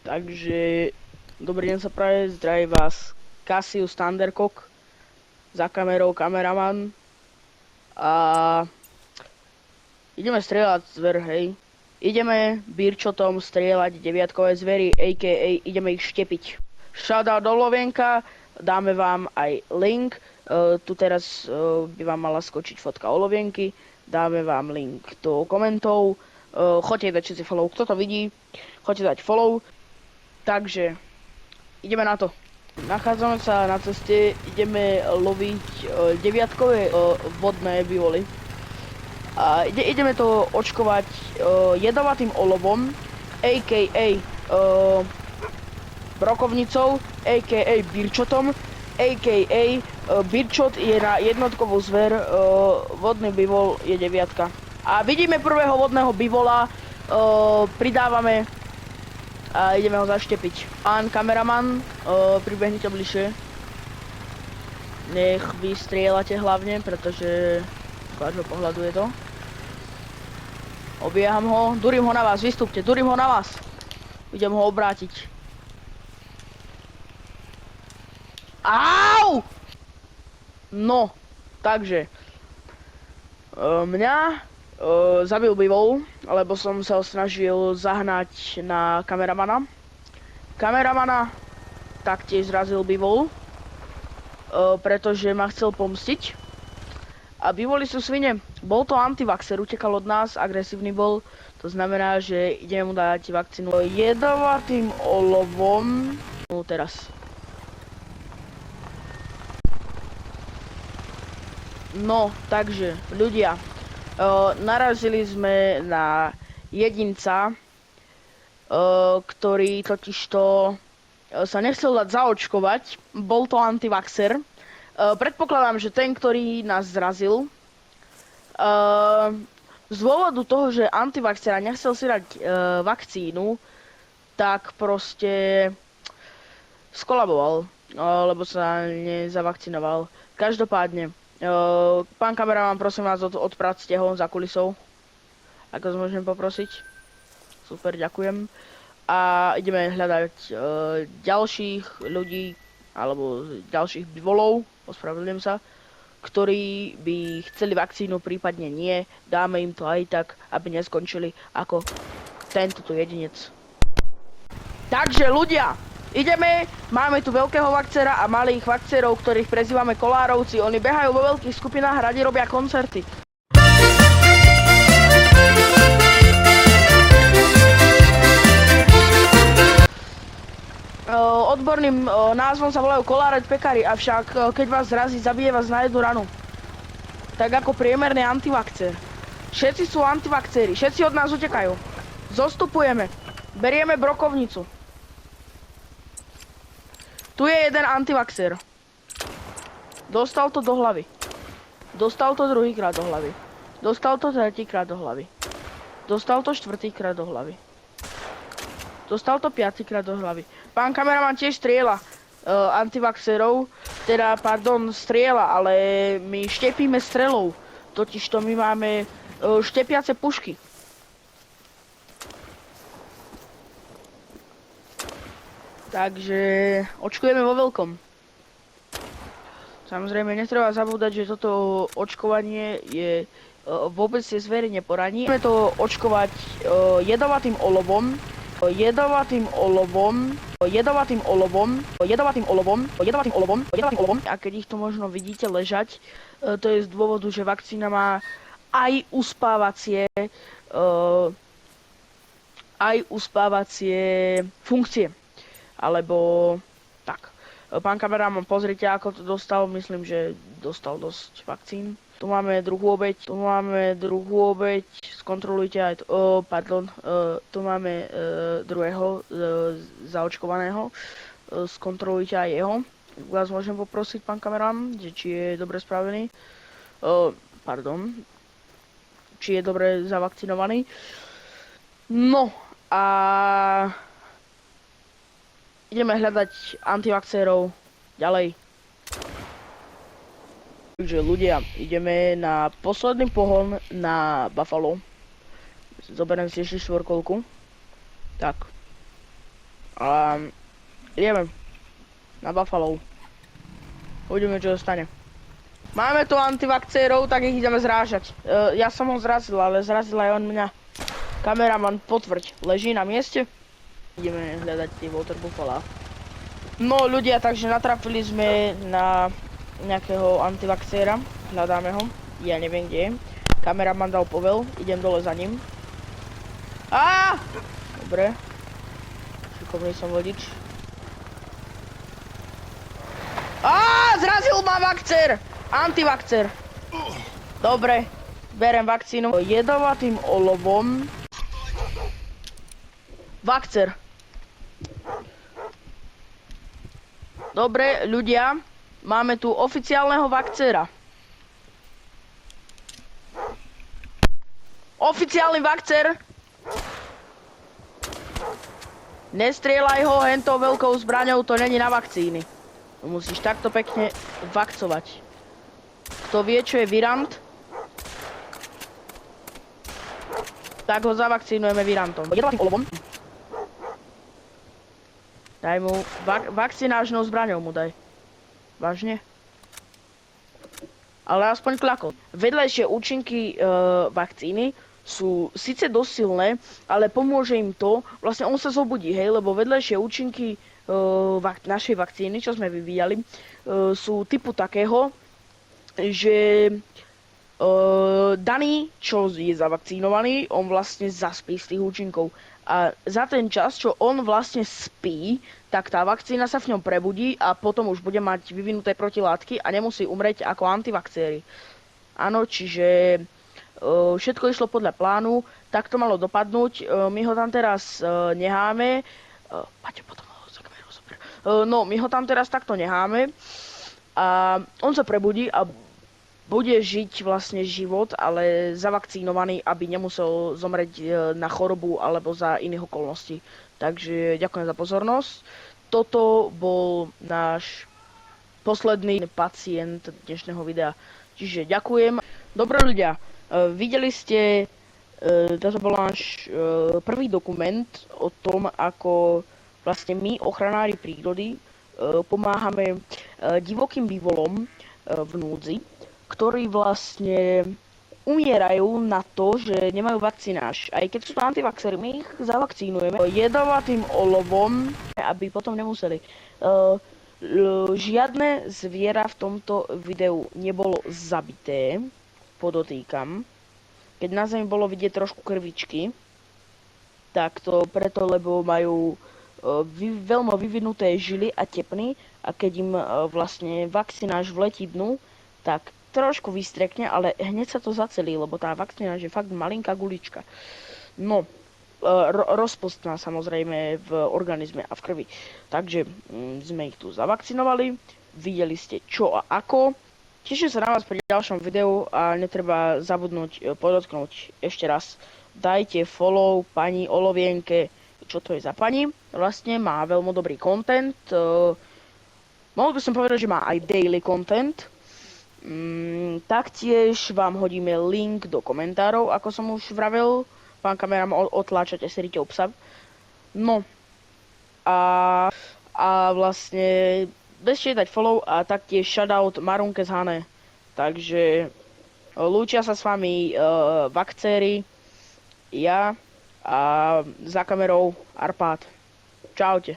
Takže dobrý deň sa praje, zdraví vás Cassius Thundercock, za kamerou kameraman a ideme strieľať zver, hej. Ideme birčotom strieľať deviatkové zvery, a.k.a. ideme ich štepiť. Shoutout do Lovienka, dáme vám aj link, tu teraz by vám mala skočiť fotka Olovienky, dáme vám link do komentov, choďte dať všetci follow, kto to vidí, choďte dať follow. Takže, ideme na to. Nachádzame sa na ceste, ideme loviť deviatkové vodné bivoly. A ideme to očkovať jedovatým olovom, a.k.a. brokovnicou, a.k.a. birčotom, a.k.a. birčot je na jednotkovú zver, vodný bivol je deviatka. A vidíme prvého vodného bivola, pridávame a ideme ho zaštepiť. Pán kameraman, pribehnite bližšie. Nech vy strieľate hlavne, pretože z vášho pohľadu je to. Obieham ho, durím ho na vás, vystúpte, durím ho na vás. Idem ho obrátiť. Au! No, takže mňa zabil bivol, lebo som sa ho snažil zahnať na kameramana. Kameramana taktiež zrazil bivol, pretože ma chcel pomstiť. A bivoli sú svine. Bol to antivaxer, utekal od nás, agresívny bol. To znamená, že ideme mu dať vakcínu jedovatým olovom. No teraz. No, takže, ľudia. Narazili sme na jedinca, ktorý totižto sa nechcel dať zaočkovať, bol to antivaxer. Predpokladám, že ten, ktorý nás zrazil, z dôvodu toho, že antivaxera nechcel si dať vakcínu, tak proste skolaboval, lebo sa nezavakcinoval. Každopádne, pán kameraman, prosím vás, odpracte ho za kulisou. Ako vás môžem poprosiť? Super, ďakujem. A ideme hľadať ďalších ľudí, alebo ďalších bivolov, ospravedlňujem sa, ktorí by chceli vakcínu, prípadne nie. Dáme im to aj tak, aby neskončili ako tento jedinec. Takže ľudia! Ideme, máme tu veľkého vakcera a malých vakcerov, ktorých prezývame kolárovci. Oni behajú vo veľkých skupinách, radi robia koncerty. Odborným názvom sa volajú koláreť pekári, avšak keď vás zrazí, zabije vás na jednu ranu. Tak ako priemerný antivakcer. Všetci sú antivakceri, všetci od nás utekajú. Zostupujeme, berieme brokovnicu. Tu je jeden antivaxer. Dostal to do hlavy. Dostal to druhýkrát do hlavy. Dostal to tretíkrát do hlavy. Dostal to štvrtýkrát do hlavy. Dostal to piatýkrát do hlavy. Pán kameraman tiež strieľa antivaxerov. Teda, pardon, strieľa, ale my štepíme strelou. Totižto my máme štepiace pušky. Takže očkujeme vo veľkom. Samozrejme, netreba zabúdať, že toto očkovanie je vôbec tie zvery neporaní. Budeme to očkovať jedovatým olovom. A keď ich to možno vidíte ležať, to je z dôvodu, že vakcína má aj uspávacie funkcie. Alebo tak. Pán kameraman, pozrite, ako to dostal. Myslím, že dostal dosť vakcín. Tu máme druhú obeť. Skontrolujte aj to. Tu máme druhého zaočkovaného. Skontrolujte aj jeho. Vás môžem poprosiť, pán kameraman, že či je dobre spravený. Či je dobre zavakcinovaný. No a ideme hľadať antivaxérov ďalej. Takže ľudia, ideme na posledný pohon na Buffalo. Zoberiem si ešte štvorkolku. Tak. A ideme na Buffalo. Uvidíme, čo dostane. Máme tu antivakcérov, tak ich ideme zrážať. Ja som ho zrazil, ale zrazil aj on mňa. Kameraman, potvrď. Leží na mieste. Ideme hľadať tie water buffalo. No ľudia, takže natrafili sme na nejakého antivakcéra. Hľadáme ho. Ja neviem, kde je. Kameraman dal povel. Idem dole za ním. Á! Dobre. Šikovný som vodič. Á! Zrazil ma vakcér! Antivakcér. Dobre. Berem vakcínu. Jedovatým olovom. Vakcér. Dobre, ľudia. Máme tu oficiálneho vakcéra. Oficiálny vakcér. Nestrieľaj ho hentou veľkou zbraňou, to není na vakcíny. Musíš takto pekne vakcovať. Kto vie, čo je virant, tak ho zavakcínujeme virantom. Jedovatým olovom. Daj mu vakcinážnou zbraňou mu daj. Vážne? Ale aspoň klakol. Vedľajšie účinky vakcíny sú síce dosť silné, ale pomôže im to, vlastne on sa zobudí, hej, lebo vedľajšie účinky našej vakcíny, čo sme vyvíjali, sú typu takého, že daný, čo je zavakcínovaný, on vlastne zaspí z tých účinkov. A za ten čas, čo on vlastne spí, tak tá vakcína sa v ňom prebudí a potom už bude mať vyvinuté protilátky a nemusí umrieť ako antivakcéri. Áno, čiže všetko išlo podľa plánu, tak to malo dopadnúť. My ho tam teraz necháme. Paťo, potom ho za kamerou zober. No, my ho tam teraz takto necháme. A on sa prebudí a bude žiť vlastne život, ale zavakcínovaný, aby nemusel zomrieť na chorobu alebo za iných okolností. Takže ďakujem za pozornosť. Toto bol náš posledný pacient dnešného videa. Čiže ďakujem. Dobre ľudia, videli ste, toto bol náš prvý dokument o tom, ako vlastne my, ochranári prírody, pomáhame divokým bývolom v núdzi, ktorí vlastne umierajú na to, že nemajú vakcináž. Aj keď sú to antivaxery, my ich zavakcínujeme jedovatým olovom, aby potom nemuseli. Žiadne zviera v tomto videu nebolo zabité, podotýkam. Keď na zemi bolo vidieť trošku krvičky, tak to preto, lebo majú veľmi vyvinuté žily a tepny a keď im vlastne vakcináž vletí dnu, tak trošku vystrekne, ale hneď sa to zacelí, lebo tá vakcína je fakt malinká gulička. No, rozpustná samozrejme v organizme a v krvi. Takže sme ich tu zavakcinovali, videli ste čo a ako. Teším sa na vás pri ďalšom videu a netreba zabudnúť podotknúť ešte raz. Dajte follow pani Olovienke. Čo to je za pani? Vlastne má veľmi dobrý content. Mohol by som povedať, že má aj daily content. Taktiež vám hodíme link do komentárov, ako som už vravel. Pán kameraman, otláčate si rite obsav. No. A vlastne bežte dať follow a taktiež shoutout Marunke z Hane. Takže lúčia sa s vami vakcéri, ja a za kamerou Arpád. Čaute.